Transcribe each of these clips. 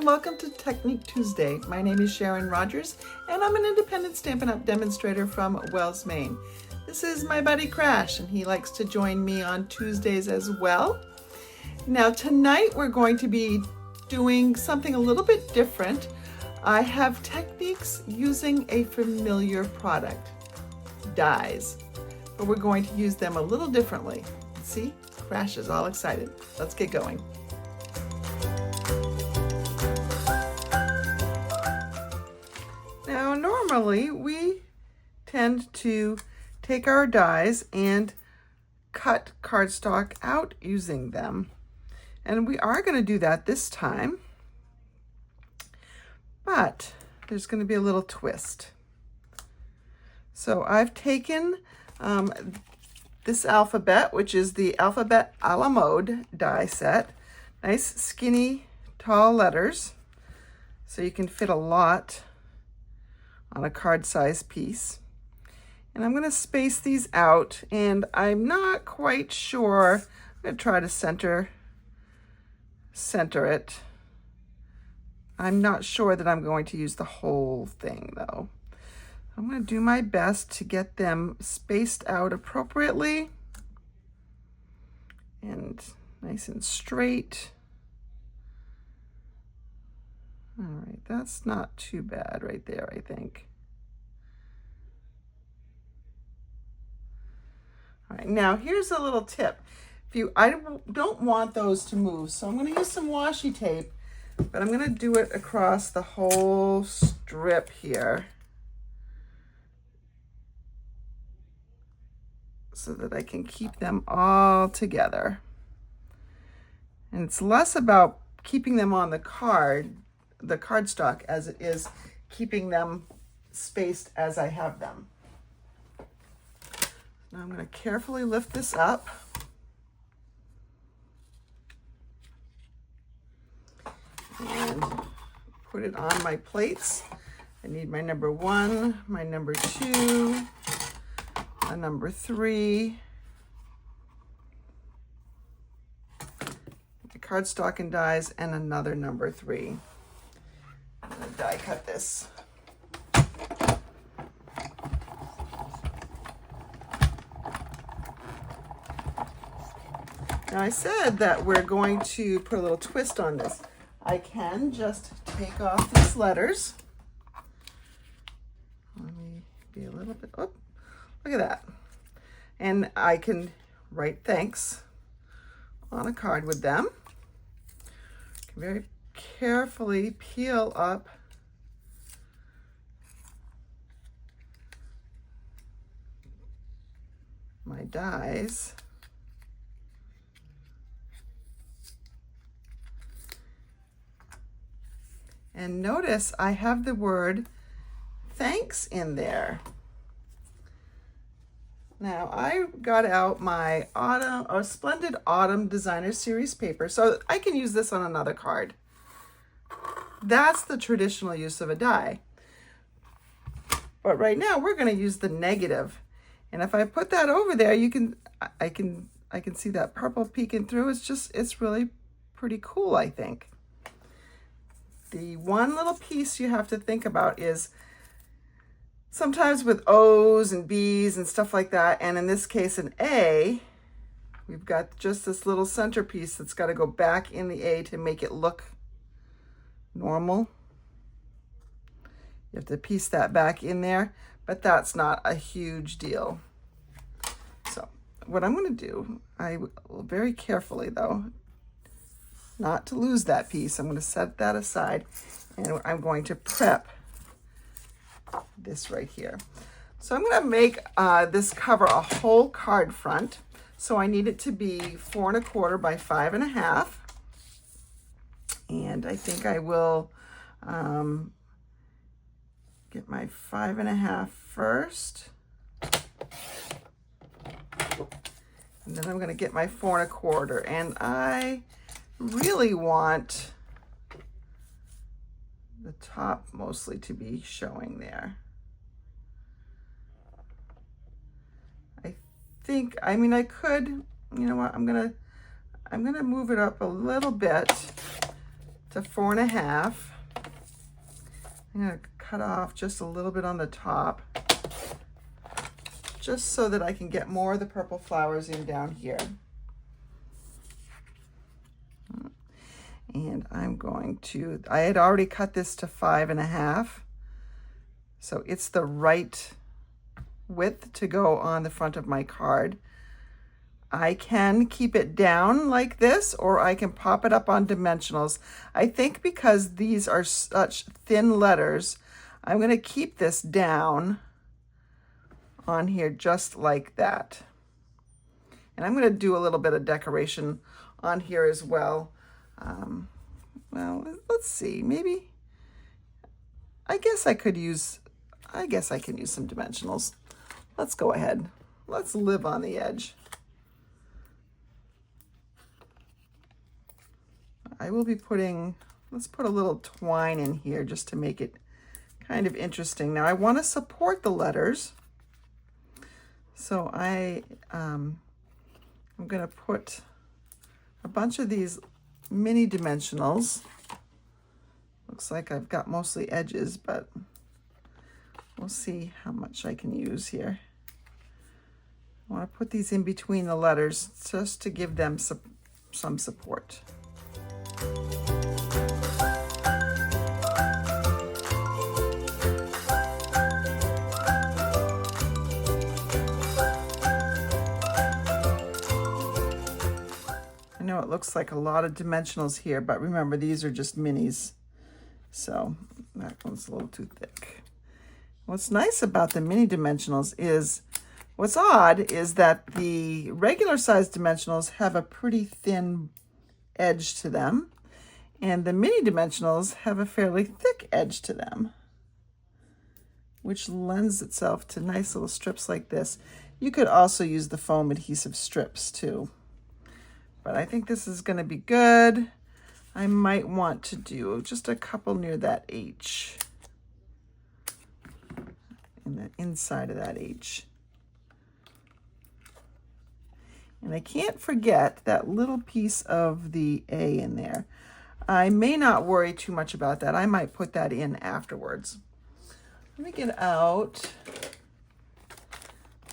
and welcome to Technique Tuesday. My name is Sharon Rogers and I'm an independent Stampin' Up! Demonstrator from Wells, Maine. This is my buddy Crash and he likes to join me on Tuesdays as well. Now tonight we're going to be doing something a little bit different. I have techniques using a familiar product, dies, but we're going to use them a little differently. See, Crash is all excited. Let's get going. Now normally we tend to take our dies and cut cardstock out using them. And we are going to do that this time, but there's going to be a little twist. So I've taken this alphabet, which is the Alphabet a la Mode die set. Nice skinny tall letters, so you can fit a lot on a card size piece. And I'm going to space these out, and I'm not quite sure. I'm going to try to center it. I'm not sure that I'm going to use the whole thing though. I'm going to do my best to get them spaced out appropriately and nice and straight. All right, that's not too bad right there, I think. All right, now here's a little tip. I don't want those to move, so I'm going to use some washi tape, but I'm going to do it across the whole strip here so that I can keep them all together. And it's less about keeping them on the cardstock, as it is keeping them spaced as I have them. Now I'm going to carefully lift this up. And put it on my plates. I need my number 1, my number 2, a number 3, my cardstock and dies, and another number 3. I'm going to die cut this. Now I said that we're going to put a little twist on this. I can just take off these letters. Let me be a little bit, oh, look at that. And I can write thanks on a card with them. Can very carefully peel up my dies. And notice I have the word thanks in there. Now I got out my Splendid Autumn Designer Series paper, so I can use this on another card. That's the traditional use of a die. But right now we're going to use the negative. And if I put that over there, I can see that purple peeking through. It's really pretty cool, I think. The one little piece you have to think about is sometimes with O's and B's and stuff like that, and in this case an A, we've got just this little centerpiece that's got to go back in the A to make it look normal. You have to piece that back in there, but that's not a huge deal. So what I'm going to do, I will very carefully though, not to lose that piece, I'm going to set that aside, and I'm going to prep this right here. So I'm going to make this cover a whole card front. So I need it to be 4 1/4 by 5 1/2. And I think I will get my 5 1/2 first. And then I'm going to get my 4 1/4. And I really want the top mostly to be showing there. I could, you know what, I'm gonna move it up a little bit to 4.5. I'm going to cut off just a little bit on the top, just so that I can get more of the purple flowers in down here. And I'm going to, I had already cut this to 5.5, so it's the right width to go on the front of my card. I can keep it down like this, or I can pop it up on dimensionals. I think because these are such thin letters, I'm going to keep this down on here just like that. And I'm going to do a little bit of decoration on here as well. Well, let's see, maybe, I guess I can use some dimensionals. Let's go ahead. Let's live on the edge. I will be putting, let's put a little twine in here just to make it kind of interesting. Now I want to support the letters, so I'm going to put a bunch of these mini dimensionals. Looks like I've got mostly edges, but we'll see how much I can use here. I want to put these in between the letters just to give them some support. I know it looks like a lot of dimensionals here, but remember, these are just minis, so that one's a little too thick. What's nice about the mini dimensionals is, what's odd is that the regular size dimensionals have a pretty thin edge to them, and the mini dimensionals have a fairly thick edge to them, which lends itself to nice little strips like this. You could also use the foam adhesive strips too, but I think this is going to be good. I might want to do just a couple near that H, in the inside of that H. And I can't forget that little piece of the A in there. I may not worry too much about that. I might put that in afterwards. Let me get out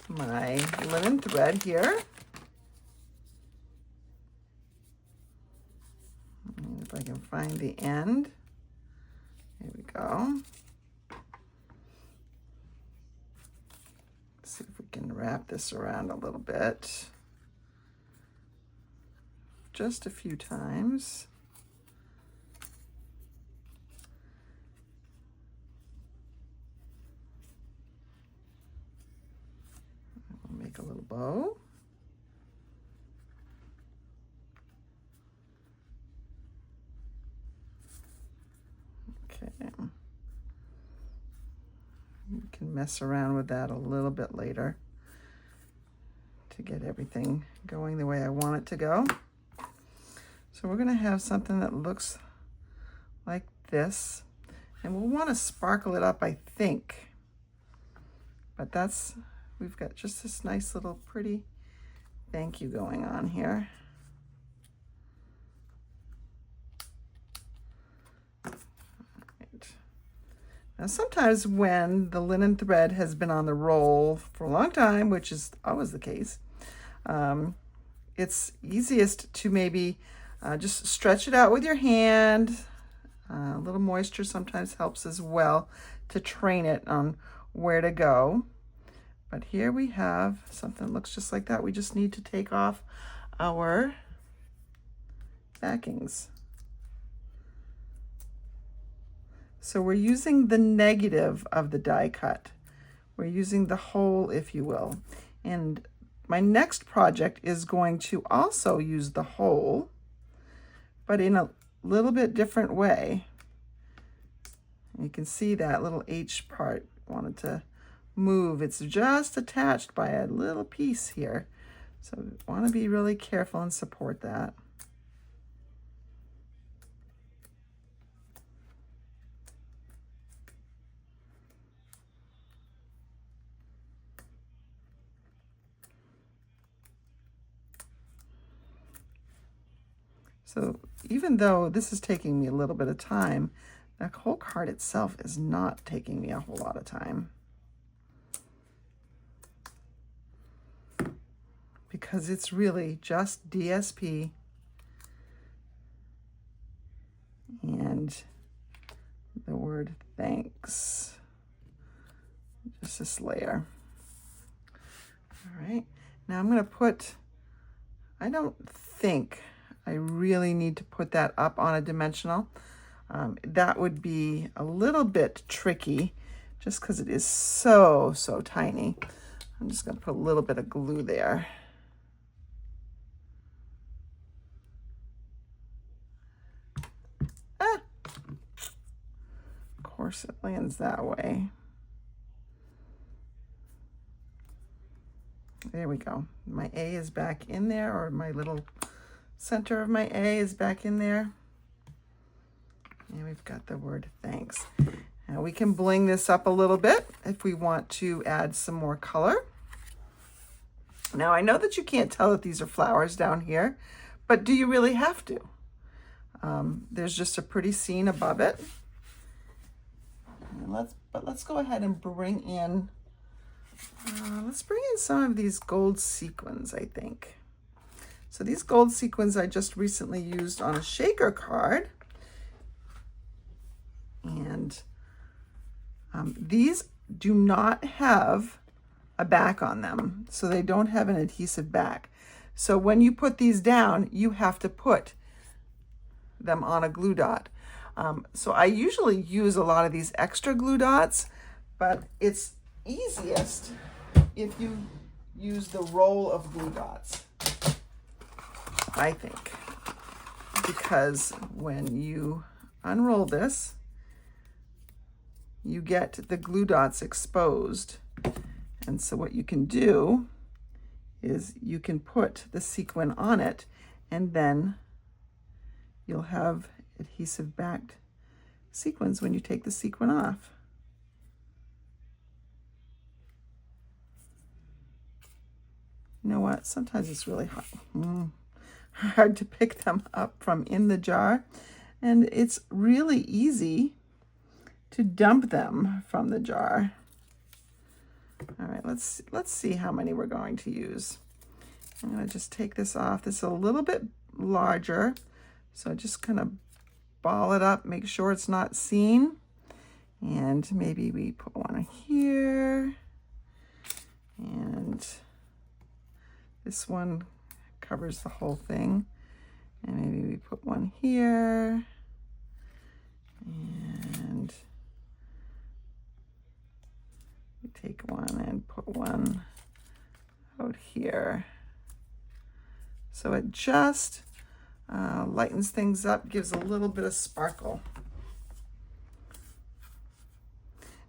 my linen thread here. And if I can find the end. There we go. Let's see if we can wrap this around a little bit. Just a few times. We'll make a little bow. Okay. You can mess around with that a little bit later to get everything going the way I want it to go. So we're going to have something that looks like this, and we'll want to sparkle it up, I think. But that's, we've got just this nice little pretty thank you going on here. Right. Now sometimes when the linen thread has been on the roll for a long time, which is always the case, it's easiest to maybe just stretch it out with your hand. A little moisture sometimes helps as well to train it on where to go. But here we have something that looks just like that. We just need to take off our backings. So we're using the negative of the die cut. We're using the hole, if you will. And my next project is going to also use the hole, but in a little bit different way. You can see that little H part wanted to move. It's just attached by a little piece here. So we want to be really careful and support that. So even though this is taking me a little bit of time, the whole card itself is not taking me a whole lot of time. Because it's really just DSP and the word thanks. Just this layer. All right, now I'm going to put, I don't think I really need to put that up on a dimensional. That would be a little bit tricky just because it is so tiny. I'm just going to put a little bit of glue there. Ah! Of course it lands that way. There we go. My A is back in there, or my little center of my A is back in there. And we've got the word thanks. Now we can bling this up a little bit if we want to add some more color. Now I know that you can't tell that these are flowers down here, but do you really have to? There's just a pretty scene above it. And let's go ahead and bring in, let's bring in some of these gold sequins, I think. So these gold sequins I just recently used on a shaker card. And these do not have a back on them, so they don't have an adhesive back. So when you put these down, you have to put them on a glue dot. So I usually use a lot of these extra glue dots, but it's easiest if you use the roll of glue dots, I think, because when you unroll this, you get the glue dots exposed. And so what you can do is you can put the sequin on it, and then you'll have adhesive backed sequins when you take the sequin off. You know what? Sometimes it's really hard to pick them up from in the jar, and it's really easy to dump them from the jar. All right, let's see how many we're going to use. I'm going to just take this off. This is a little bit larger, so just kind of ball it up, make sure it's not seen. And maybe we put one here. And this one covers the whole thing. And maybe we put one here. And we take one and put one out here. So it just lightens things up, gives a little bit of sparkle.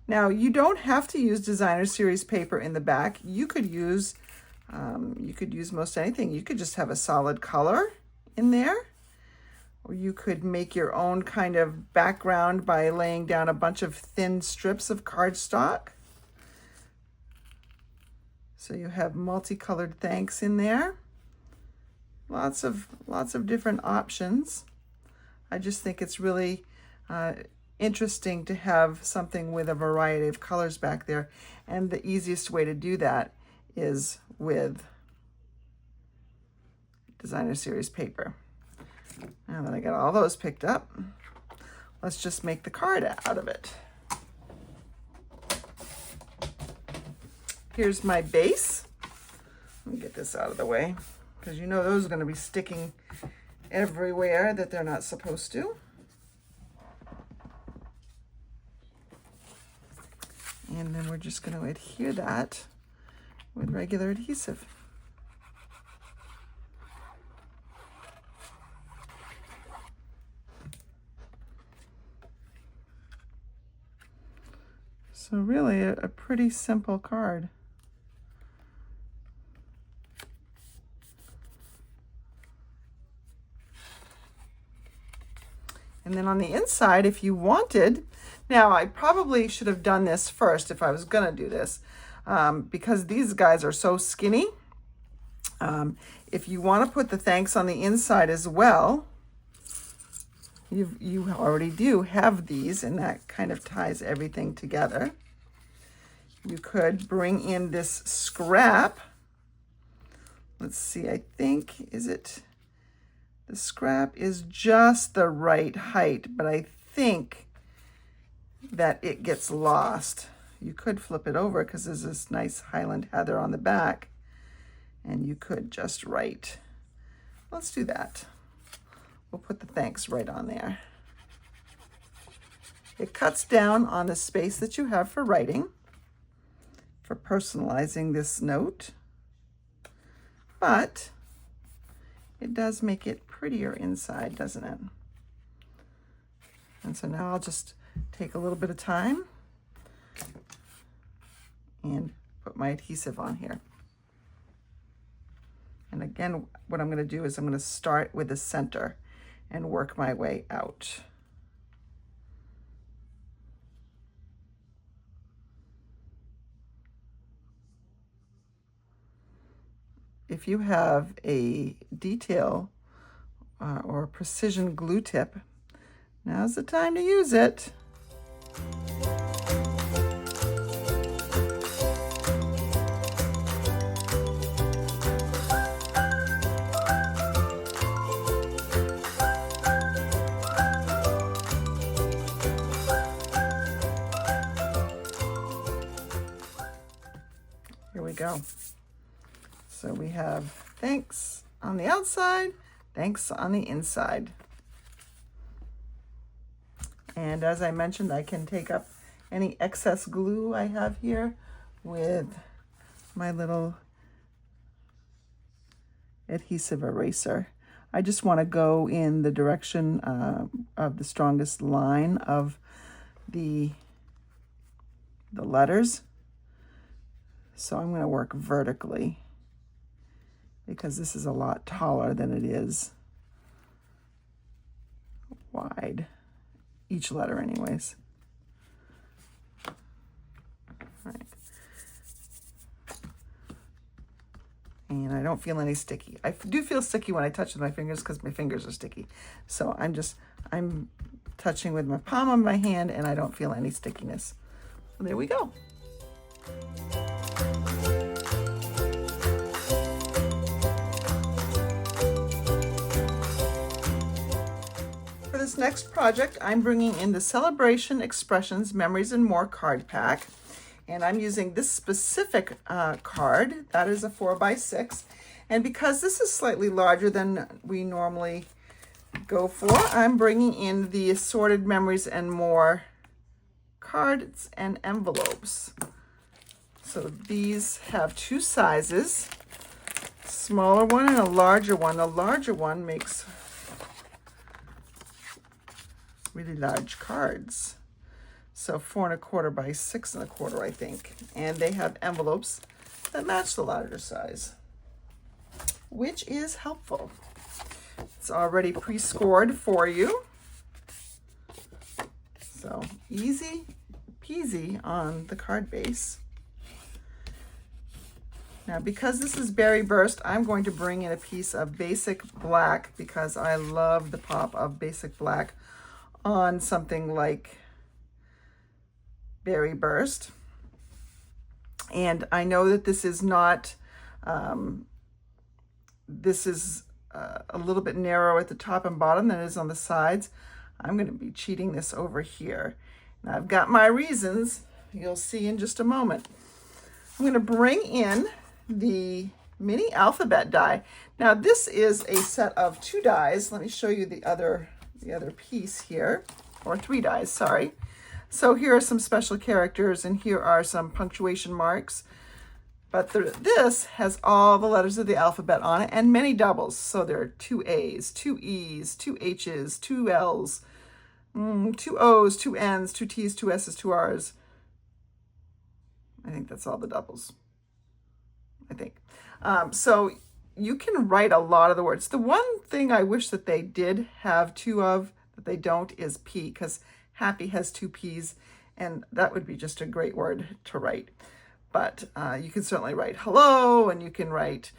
Now you don't have to use designer series paper in the back. You could use most anything. You could just have a solid color in there, or you could make your own kind of background by laying down a bunch of thin strips of cardstock. So you have multicolored thanks in there. Lots of different options. I just think it's really interesting to have something with a variety of colors back there. And the easiest way to do that is with designer series paper. Now that I got all those picked up, let's just make the card out of it. Here's my base. Let me get this out of the way, because you know those are going to be sticking everywhere that they're not supposed to. And then we're just going to adhere that with regular adhesive. So really a pretty simple card. And then on the inside, if you wanted, now I probably should have done this first if I was going to do this, because these guys are so skinny. If you want to put the thanks on the inside as well, You already do have these, and that kind of ties everything together. You could bring in this scrap. Let's see, I think, the scrap is just the right height, but I think that it gets lost. You could flip it over because there's this nice Highland heather on the back, and you could just write. Let's do that. We'll put the thanks right on there. It cuts down on the space that you have for writing, for personalizing this note, but it does make it prettier inside, doesn't it? And so now I'll just take a little bit of time and put my adhesive on here. And again, what I'm going to do is I'm going to start with the center and work my way out. If you have a detail or a precision glue tip, now's the time to use it. Here we go. So we have thanks on the outside, thanks on the inside. And as I mentioned, I can take up any excess glue I have here with my little adhesive eraser. I just want to go in the direction of the strongest line of the letters. So I'm going to work vertically because this is a lot taller than it is wide. Each letter anyways. All right. And I don't feel any sticky. I do feel sticky when I touch with my fingers because my fingers are sticky. So I'm touching with my palm of my hand and I don't feel any stickiness. So there we go. For this next project, I'm bringing in the Celebration Expressions Memories and More card pack. And I'm using this specific card. That is a 4x6. And because this is slightly larger than we normally go for, I'm bringing in the Assorted Memories and More cards and envelopes. So these have two sizes, smaller one and a larger one. The larger one makes really large cards. So 4 1/4 by 6 1/4, I think. And they have envelopes that match the larger size, which is helpful. It's already pre-scored for you. So easy peasy on the card base. Now, because this is Berry Burst, I'm going to bring in a piece of basic black because I love the pop of basic black on something like Berry Burst. And I know that this is not, this is a little bit narrow at the top and bottom than it is on the sides. I'm going to be cheating this over here. Now I've got my reasons, you'll see in just a moment. I'm going to bring in the mini alphabet die. Now this is a set of 2 dies. Let me show you the other piece here, or 3 dies, sorry. So here are some special characters and here are some punctuation marks. But this has all the letters of the alphabet on it and many doubles. So there are 2 A's, 2 E's, 2 H's, 2 L's, 2 O's, 2 N's, 2 T's, 2 S's, 2 R's. I think that's all the doubles. I think. So you can write a lot of the words. The one thing I wish that they did have 2 of that they don't is P, because happy has 2 P's, and that would be just a great word to write. But you can certainly write hello, and you can write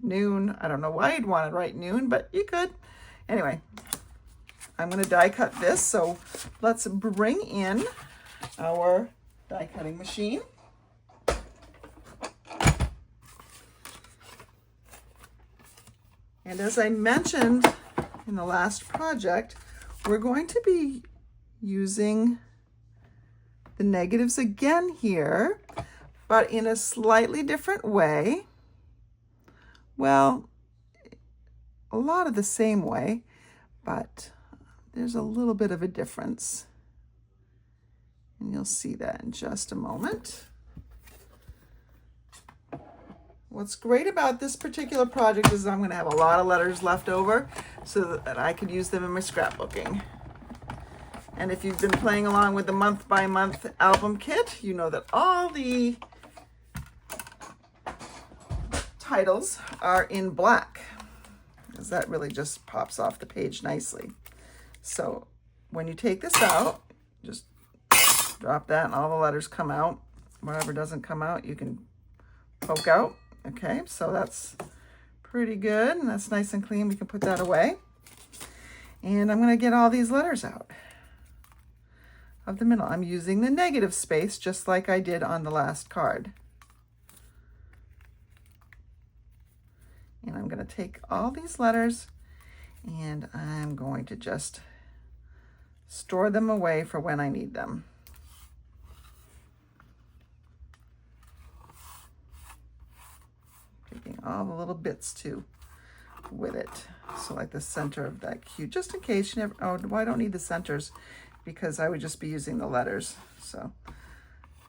noon. I don't know why you'd want to write noon, but you could. Anyway, I'm going to die cut this. So let's bring in our die cutting machine. And as I mentioned in the last project, we're going to be using the negatives again here, but in a slightly different way. Well, a lot of the same way, but there's a little bit of a difference. And you'll see that in just a moment. What's great about this particular project is I'm going to have a lot of letters left over so that I could use them in my scrapbooking. And if you've been playing along with the month by month album kit, you know that all the titles are in black, because that really just pops off the page nicely. So when you take this out, just drop that and all the letters come out. Whatever doesn't come out, you can poke out. Okay, so that's pretty good, and that's nice and clean. We can put that away. And I'm going to get all these letters out of the middle. I'm using the negative space just like I did on the last card. And I'm going to take all these letters and I'm going to just store them away for when I need them. Taking all the little bits too with it. So like the center of that cue, just in case you never, oh, well, I don't need the centers because I would just be using the letters. So,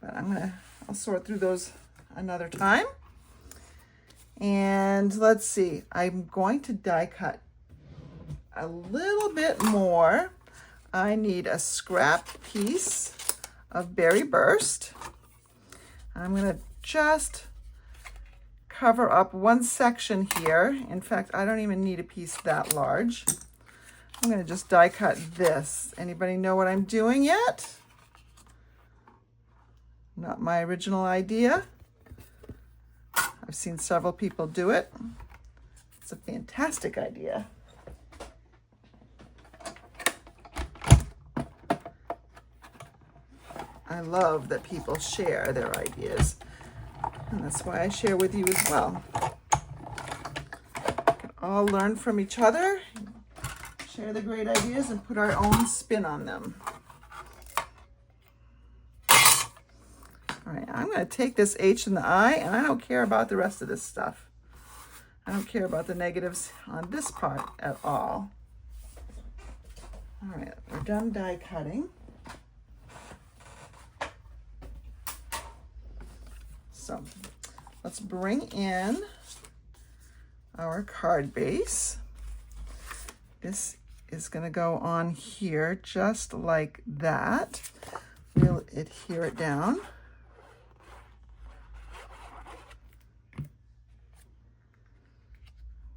but I'll sort through those another time. And let's see, I'm going to die cut a little bit more. I need a scrap piece of Berry Burst. I'm going to just cover up one section here. In fact, I don't even need a piece that large. I'm going to just die cut this. Anybody know what I'm doing yet? Not my original idea. I've seen several people do it. It's a fantastic idea. I love that people share their ideas, and that's why I share with you as well. We can all learn from each other, share the great ideas, and put our own spin on them. All right, I'm going to take this H and the I, and I don't care about the rest of this stuff. I don't care about the negatives on this part at all. All right, we're done die cutting. So let's bring in our card base. This is going to go on here just like that. We'll adhere it down.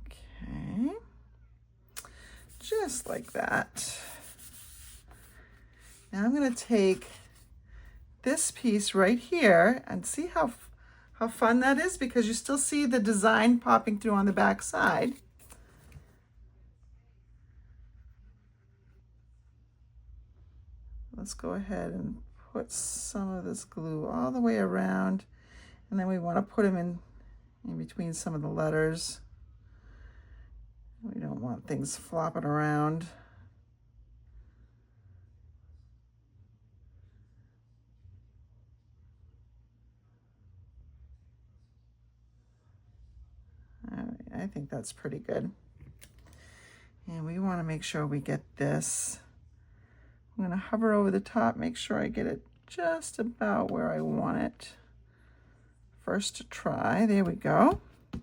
Okay, just like that. Now I'm going to take this piece right here and see how fun that is, because you still see the design popping through on the back side. Let's go ahead and put some of this glue all the way around, and then we want to put them in between some of the letters. We don't want things flopping around. All right, I think that's pretty good. And we want to make sure we get this. I'm going to hover over the top, make sure I get it just about where I want it. First try, there we go. I'm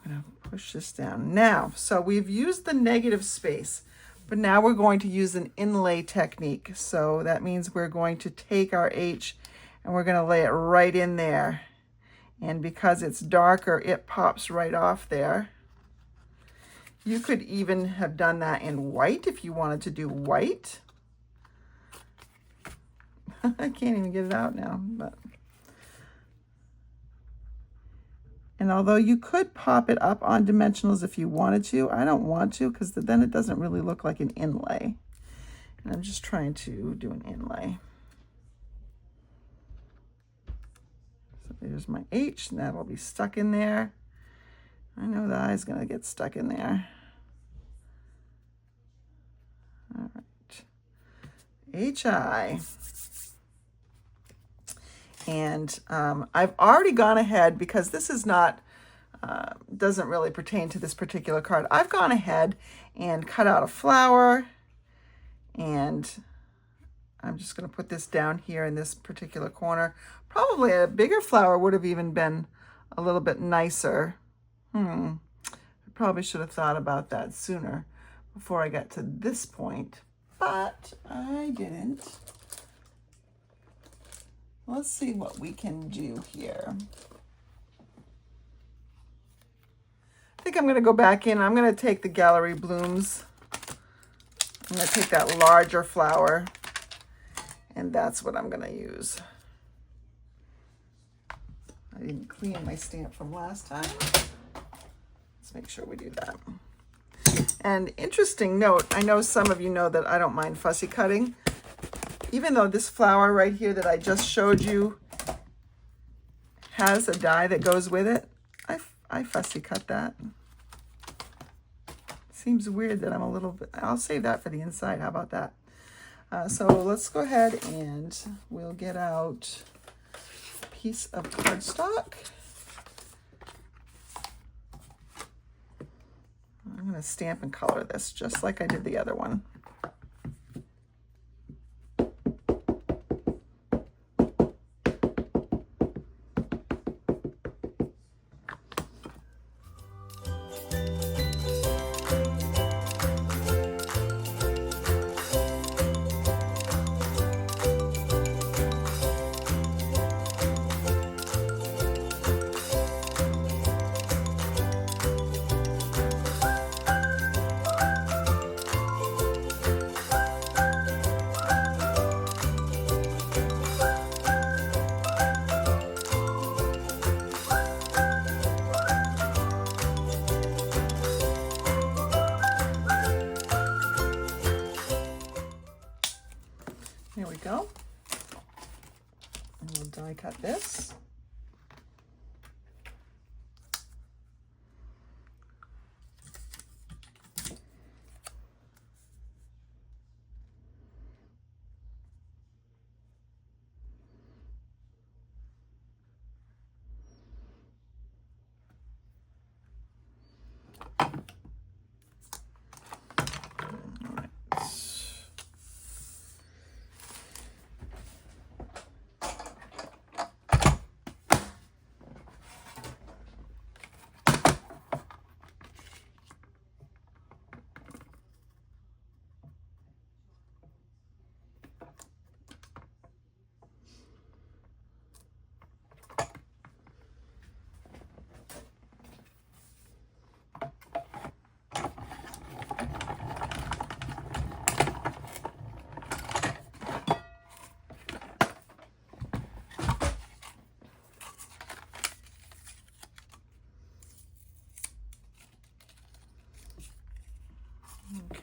going to push this down. Now, so we've used the negative space, but now we're going to use an inlay technique. So that means we're going to take our H and we're going to lay it right in there. And because it's darker, it pops right off there. You could even have done that in white if you wanted to do white. I can't even get it out now, but And although you could pop it up on dimensionals if you wanted to, I don't want to because then it doesn't really look like an inlay. And I'm just trying to do an inlay. So there's my H, and that'll be stuck in there. I know the I's gonna get stuck in there. All right, H-I. And I've already gone ahead, because this is not, doesn't really pertain to this particular card. I've gone ahead and cut out a flower, and I'm just going to put this down here in this particular corner. Probably a bigger flower would have even been a little bit nicer. I probably should have thought about that sooner before I got to this point, but I didn't. Let's see what we can do here. I think I'm going to go back in. I'm going to take the Gallery Blooms. I'm going to take that larger flower, and that's what I'm going to use. I didn't clean my stamp from last time. Let's make sure we do that. And interesting note, I know some of you know that I don't mind fussy cutting. Even though this flower right here that I just showed you has a die that goes with it, I fussy cut that. Seems weird that I'm a little bit, I'll save that for the inside. How about that? So let's go ahead and we'll get out a piece of cardstock. I'm going to stamp and color this just like I did the other one. There we go. And we'll die cut this.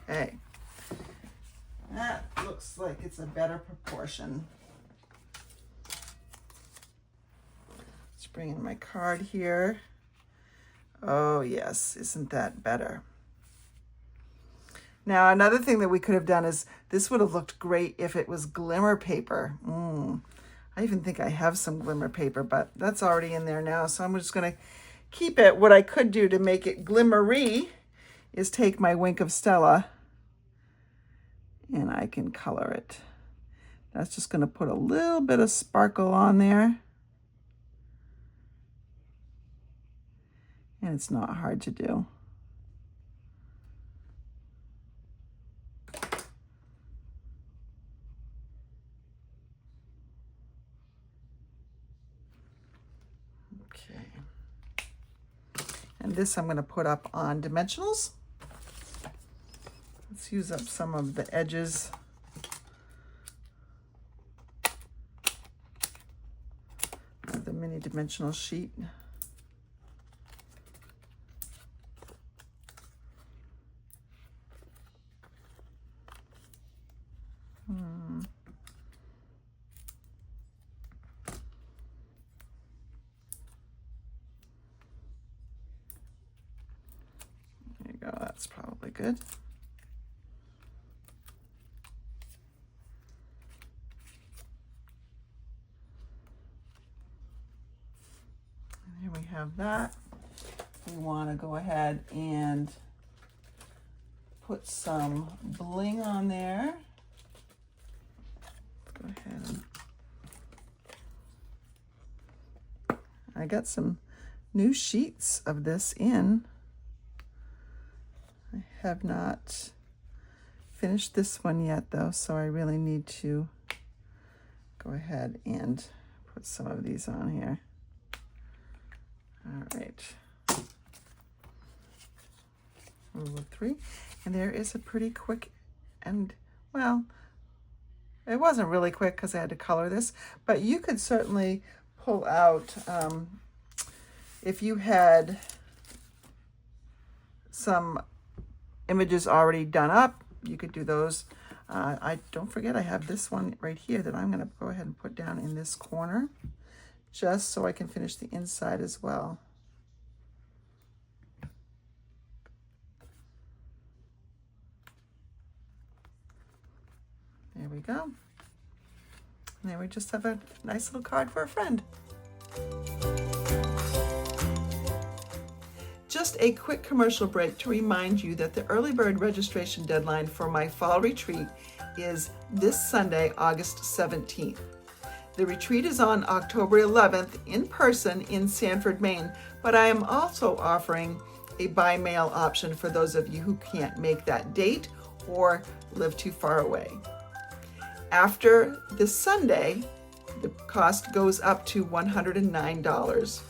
Okay, that looks like it's a better proportion. Let's bring in my card here. Oh yes, isn't that better? Now another thing that we could have done is, this would have looked great if it was glimmer paper. I even think I have some glimmer paper, but that's already in there now, so I'm just going to keep it. What I could do to make it glimmery is take my Wink of Stella and I can color it. That's just going to put a little bit of sparkle on there. And it's not hard to do. Okay. And this I'm going to put up on dimensionals. Let's use up some of the edges. Of the mini dimensional sheet. really good. And here we have that. We want to go ahead and put some bling on there. Go ahead and I got some new sheets of this in. I have not finished this one yet though, so I really need to go ahead and put some of these on here. All right. Rule of 3. And there is a pretty quick, and well, it wasn't really quick because I had to color this, but you could certainly pull out, if you had some images already done up, you could do those. I don't forget I have this one right here that I'm going to go ahead and put down in this corner just so I can finish the inside as well. There we go. And there we just have a nice little card for a friend. Just a quick commercial break to remind you that the early bird registration deadline for my fall retreat is this Sunday, August 17th. The retreat is on October 11th in person in Sanford, Maine, but I am also offering a by mail option for those of you who can't make that date or live too far away. After this Sunday, the cost goes up to $109.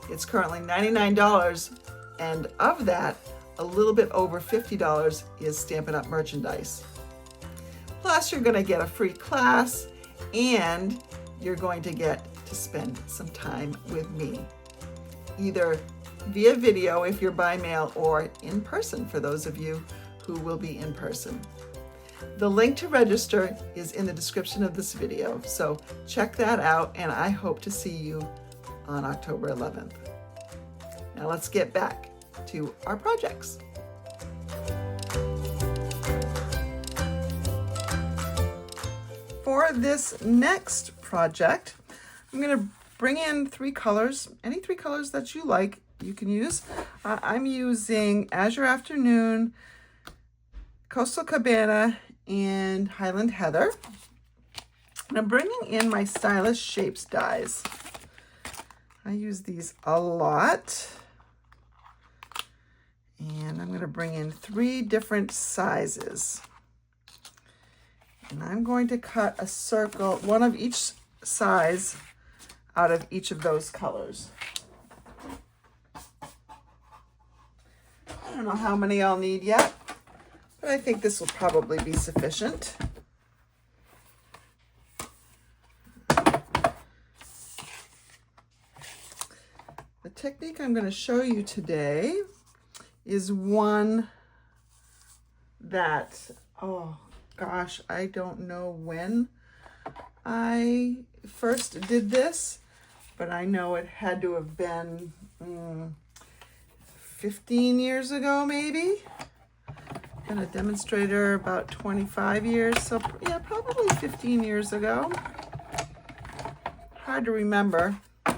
It's currently $99, and of that, a little bit over $50 is Stampin' Up! Merchandise. Plus, you're going to get a free class, and you're going to get to spend some time with me, either via video if you're by mail or in person for those of you who will be in person. The link to register is in the description of this video, so check that out, and I hope to see you on October 11th. Now let's get back to our projects. For this next project, I'm going to bring in 3 colors, any 3 colors that you like, you can use. I'm using Azure Afternoon, Coastal Cabana, and Highland Heather. And I'm bringing in my Stylish Shapes dies. I use these a lot. And I'm going to bring in 3 different sizes. And I'm going to cut a circle, one of each size out of each of those colors. I don't know how many I'll need yet, but I think this will probably be sufficient. The technique I'm going to show you today is one that, oh gosh, I don't know when I first did this, but I know it had to have been 15 years ago maybe. Been a demonstrator about 25 years, so yeah, probably 15 years ago. Hard to remember. All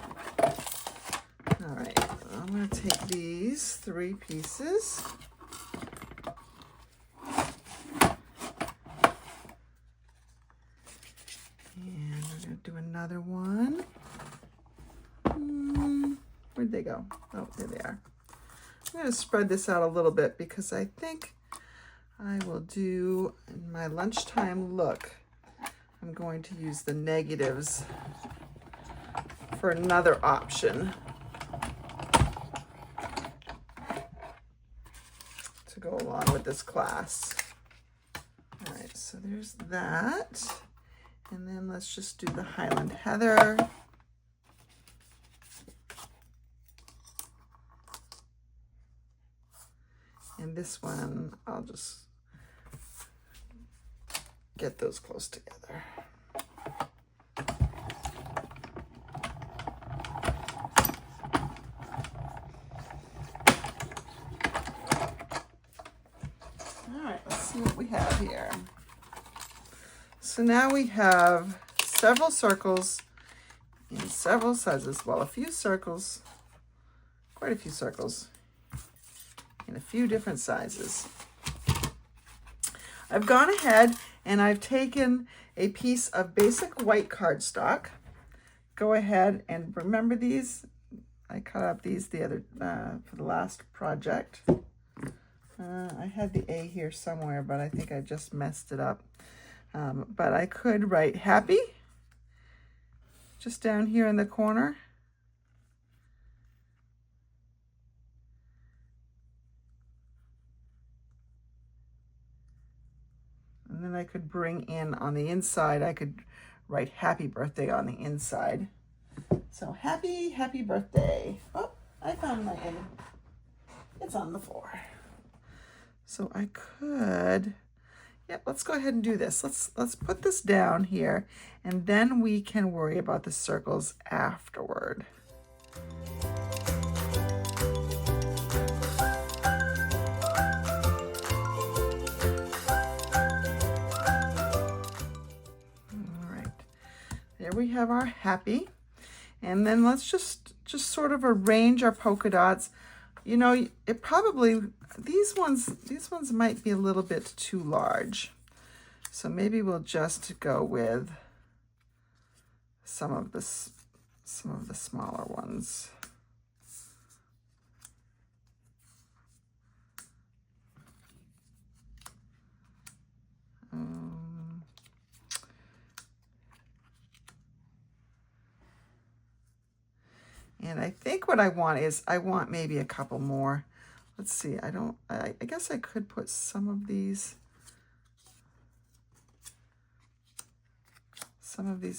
right, I'm going to take these 3 pieces. And we're going to do another one. Where'd they go? Oh, there they are. I'm going to spread this out a little bit because I think I will do in my lunchtime look. I'm going to use the negatives for another option to go along with this class. All right, so there's that. And then let's just do the Highland Heather. And this one, I'll just get those close together. So now we have several circles in several sizes. Well, a few circles, quite a few circles in a few different sizes. I've gone ahead and I've taken a piece of basic white cardstock. Go ahead and remember these. I cut up these the other for the last project. I had the A here somewhere, but I think I just messed it up. But I could write happy just down here in the corner. And then I could bring in on the inside, I could write happy birthday on the inside. So happy birthday. Oh, I found my A. It's on the floor. So I could, yeah, let's go ahead and do this. Let's put this down here, and then we can worry about the circles afterward. All right, there we have our happy. And then let's just sort of arrange our polka dots. You know, it probably, these ones might be a little bit too large. So maybe we'll just go with some of the smaller ones. And I think what I want is, I want maybe a couple more. Let's see, I guess I could put some of these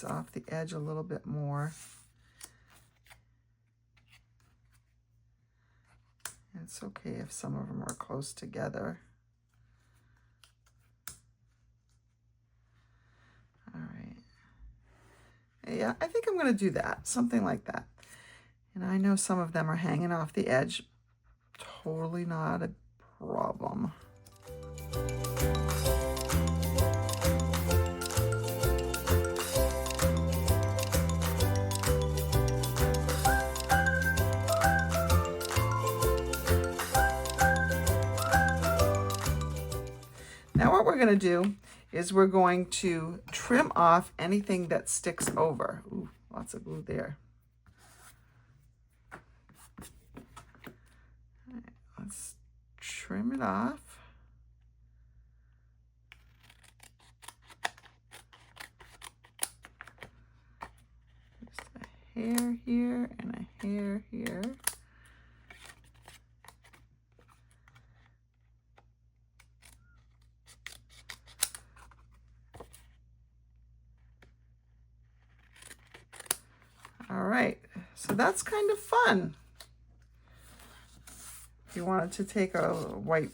off the edge a little bit more. And it's okay if some of them are close together. All right. Yeah, I think I'm going to do that, something like that. And I know some of them are hanging off the edge. Totally not a problem. Now what we're going to do is we're going to trim off anything that sticks over. Ooh, lots of glue there. Let's trim it off. Just a hair here and a hair here. All right, so that's kind of fun. If you wanted to take a white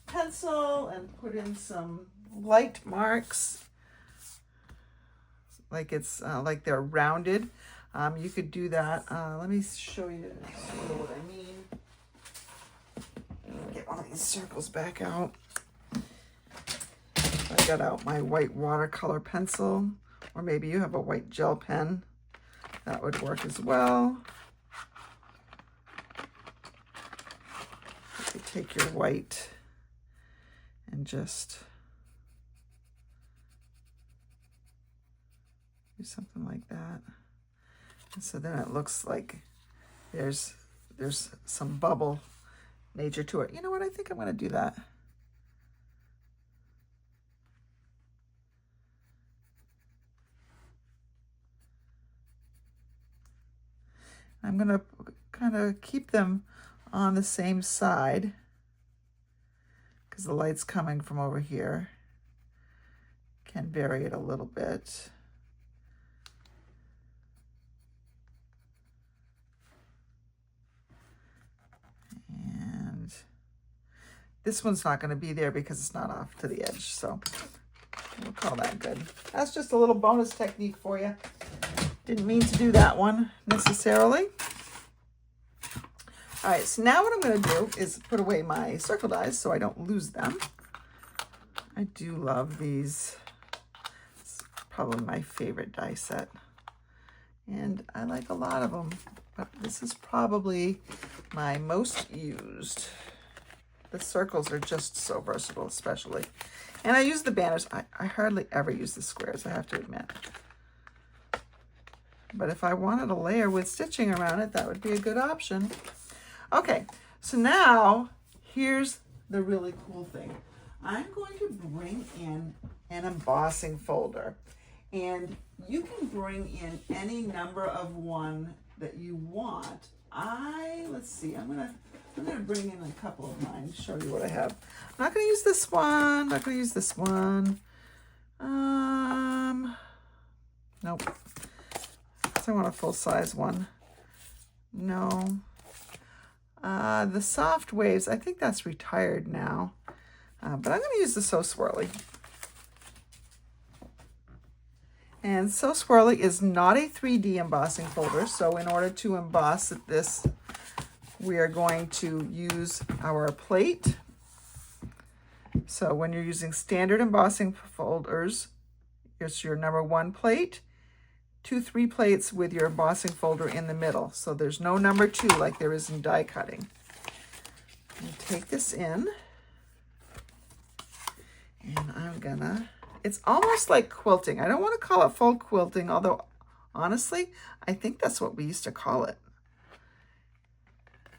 pencil and put in some light marks, like it's like they're rounded, you could do that. Let me show you sort of what I mean. Get one of these circles back out. I got out my white watercolor pencil, or maybe you have a white gel pen. That would work as well. You take your white and just do something like that. And so then it looks like there's some bubble nature to it. You know what? I think I'm going to do that. I'm going to kind of keep them on the same side because the light's coming from over here. Can vary it a little bit. And this one's not going to be there because it's not off to the edge, so we'll call that good. That's just a little bonus technique for you. Didn't mean to do that one necessarily. All right, so now what I'm going to do is put away my circle dies so I don't lose them. I do love these. probably my favorite die set. And I like a lot of them, but this is probably my most used. The circles are just so versatile, especially. And I use the banners. I hardly ever use the squares, I have to admit. But if I wanted a layer with stitching around it, that would be a good option. Okay, so now here's the really cool thing. I'm going to bring in an embossing folder. And you can bring in any number of one that you want. Let's see, I'm gonna bring in a couple of mine, show you what I have. I'm not gonna use this one, not gonna use this one. Nope. So I want a full-size one. No. The Soft Waves, I think that's retired now. But I'm gonna use the So Swirly. And So Swirly is not a 3D embossing folder, so in order to emboss this, we are going to use our plate. So when you're using standard embossing folders, it's your number 1 plate, 2 3 plates with your embossing folder in the middle. So there's no number 2 like there is in die cutting. And take this in, and I'm gonna, it's almost like quilting. I don't want to call it full quilting, although honestly, I think that's what we used to call it.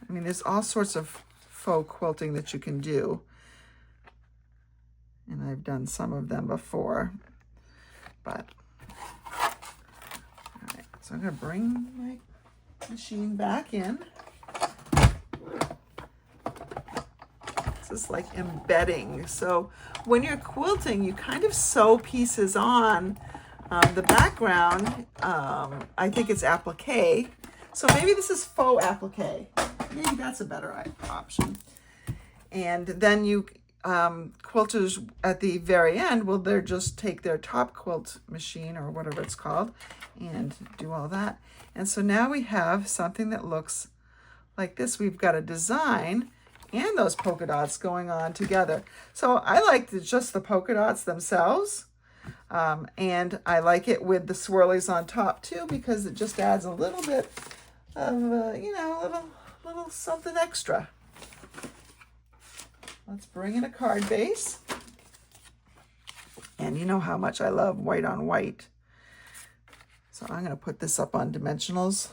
I mean, there's all sorts of faux quilting that you can do. And I've done some of them before. But, all right, so I'm going to bring my machine back in. This is like embedding. So when you're quilting, you kind of sew pieces on. The background, I think it's applique. So maybe this is faux applique. Maybe that's a better option. And then you quilters at the very end will they're just take their top quilt machine or whatever it's called and do all that. And so now we have something that looks like this. We've got a design and those polka dots going on together. So I like just the polka dots themselves. And I like it with the swirlies on top too, because it just adds a little bit of, you know, a little something extra. Let's bring in a card base. And you know how much I love white on white. So I'm going to put this up on dimensionals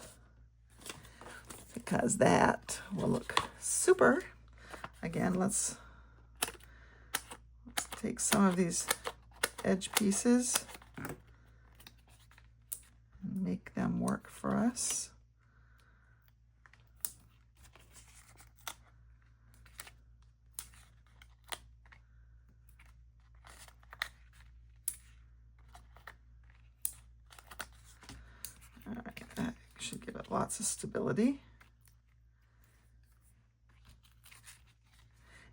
because that will look super. Again, let's take some of these edge pieces and make them work for us. All right, that should give it lots of stability.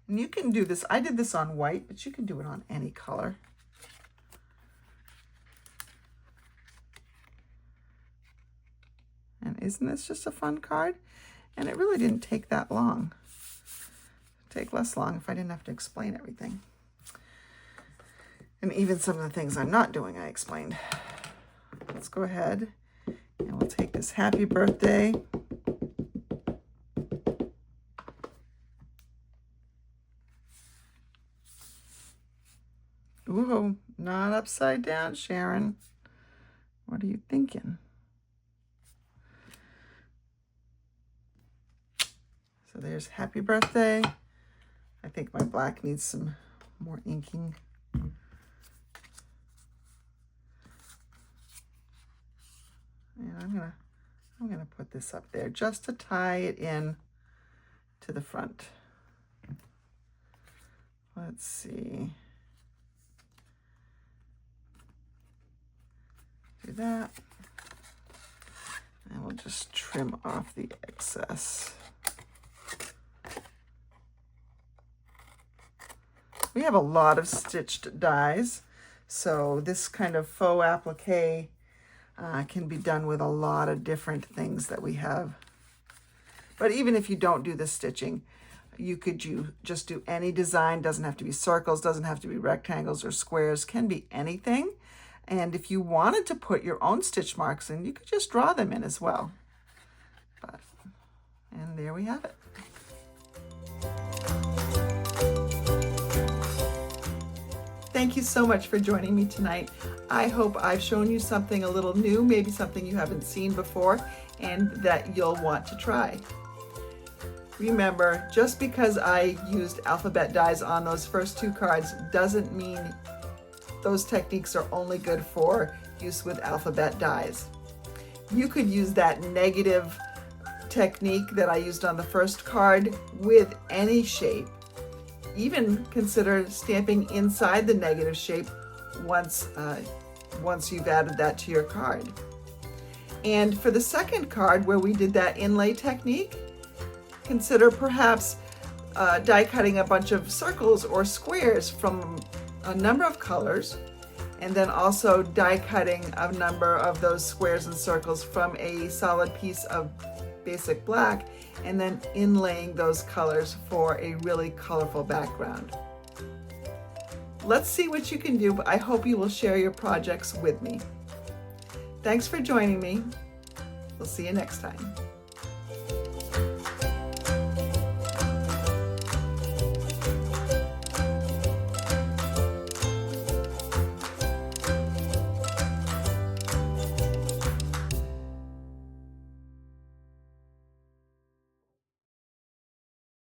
And you can do this, I did this on white, but you can do it on any color. And isn't this just a fun card? And it really didn't take that long. It'd take less long if I didn't have to explain everything. And even some of the things I'm not doing, I explained. Let's go ahead and we'll take this happy birthday. Ooh, not upside down, Sharon. What are you thinking? So there's happy birthday. I think my black needs some more inking. And I'm gonna put this up there just to tie it in to the front. Let's see. Do that. And we'll just trim off the excess. We have a lot of stitched dies, so this kind of faux applique can be done with a lot of different things that we have. But even if you don't do the stitching, you could just do any design. Doesn't have to be circles, doesn't have to be rectangles or squares, can be anything. And if you wanted to put your own stitch marks in, you could just draw them in as well. And there we have it. Thank you so much for joining me tonight. I hope I've shown you something a little new, maybe something you haven't seen before, and that you'll want to try. Remember, just because I used alphabet dies on those first 2 cards doesn't mean those techniques are only good for use with alphabet dies. You could use that negative technique that I used on the first card with any shape. Even consider stamping inside the negative shape once you've added that to your card. And for the second card where we did that inlay technique, consider perhaps die cutting a bunch of circles or squares from a number of colors, and then also die cutting a number of those squares and circles from a solid piece of basic black, and then inlaying those colors for a really colorful background. Let's see what you can do, but I hope you will share your projects with me. Thanks for joining me. We'll see you next time.